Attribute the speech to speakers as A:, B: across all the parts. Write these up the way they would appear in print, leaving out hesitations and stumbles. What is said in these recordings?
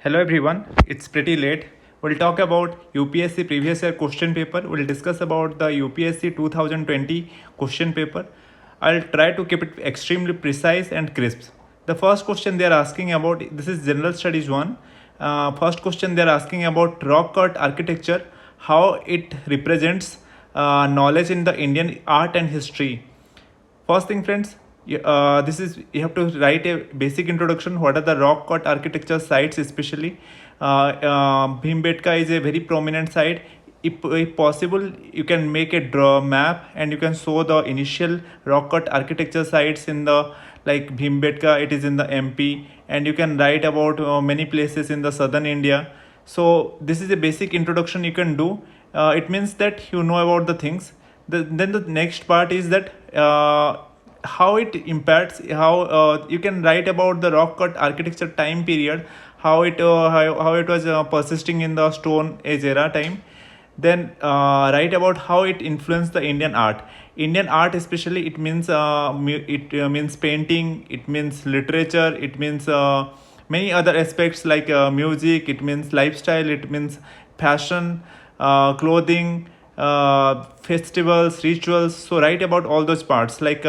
A: Hello everyone, it's pretty late. We'll talk about UPSC previous year question paper. We'll discuss about the UPSC 2020 question paper. I'll try to keep it extremely precise and crisp. The first question they're asking about, this is General Studies 1. First question they're asking about rock cut architecture, how it represents knowledge in the Indian art and history. First thing, friends, this is you have to write a basic introduction. What are the rock cut architecture sites, especially? Bhimbetka is a very prominent site. If possible, you can make a draw map and you can show the initial rock cut architecture sites in the like Bhimbetka. It is in the MP, and you can write about many places in the southern India. So this is a basic introduction you can do. It means that you know about the things. Then the next part is that how it impacts, how you can write about the rock cut architecture time period, how it was persisting in the Stone Age era time. Then write about how it influenced the Indian art, especially it means means painting, it means literature, it means many other aspects like music, it means lifestyle, it means fashion, clothing, festivals, rituals. So write about all those parts. Like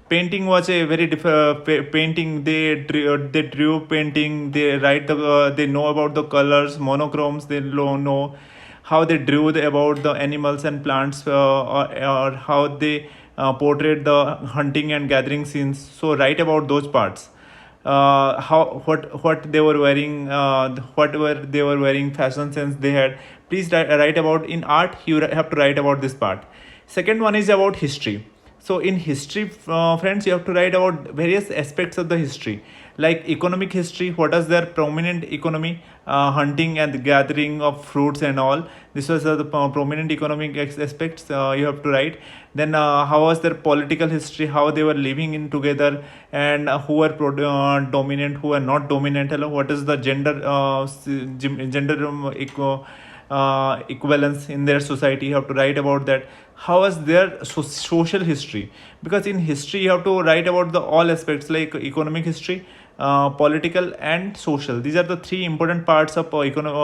A: painting was a very painting. They drew painting. They write they know about the colors, monochromes. They know how they drew about the animals and plants, or how they portrayed the hunting and gathering scenes. So write about those parts. How what they were wearing, what were they were wearing, fashion sense they had. Please write about in art. You have to write about this part. Second one is about history. So in history, friends, you have to write about various aspects of the history, like economic history. What is their prominent economy? Hunting and gathering of fruits and all. This was the prominent economic aspects you have to write. Then how was their political history? How they were living in together, and who were dominant, who were not dominant. Hello, what is the gender gender equivalence in their society? You have to write about that. How was their social history? Because in history you have to write about the all aspects, like economic history, political and social. These are the three important parts of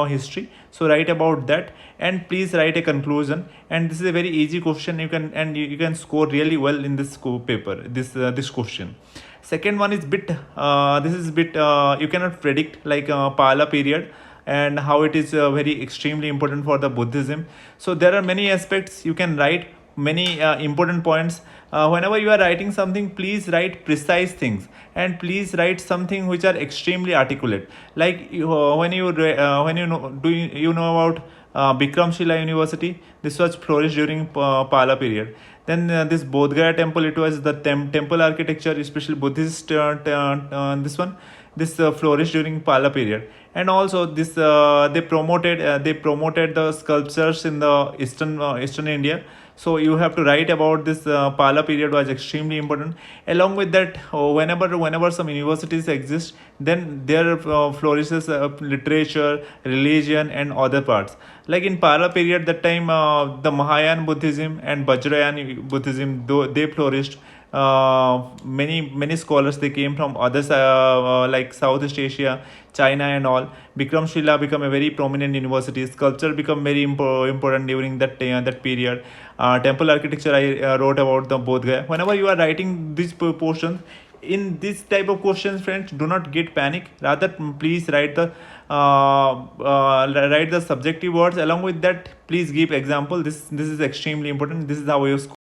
A: history. So write about that, and please write a conclusion. And this is a very easy question. You can score really well in this paper. This question. Second one is bit. This is bit. You cannot predict, like Pala period, and how it is very extremely important for the Buddhism. So there are many aspects you can write, many important points. Whenever you are writing something, please write precise things, and please write something which are extremely articulate. Like when you know, you know about Bikramshila University? This was flourished during Pala period. Then this Bodh Gaya temple, it was the temple architecture, especially Buddhist. This flourished during Pala period. And also this they promoted the sculptures in the eastern India. So you have to write about this Pala period was extremely important. Along with that, whenever some universities exist, then there flourishes literature, religion, and other parts. Like in Pala period, that time the Mahayana Buddhism and Vajrayana Buddhism, though they flourished. Many scholars, they came from others, like Southeast Asia, China, and all. Bikramshila become a very prominent university. Sculpture become very important during that period. Temple architecture, I wrote about the Bodh Gaya. Whenever you are writing these portions, in this type of questions, friends, do not get panic. Rather, please write the subjective words. Along with that, please give example. This is extremely important. This is how you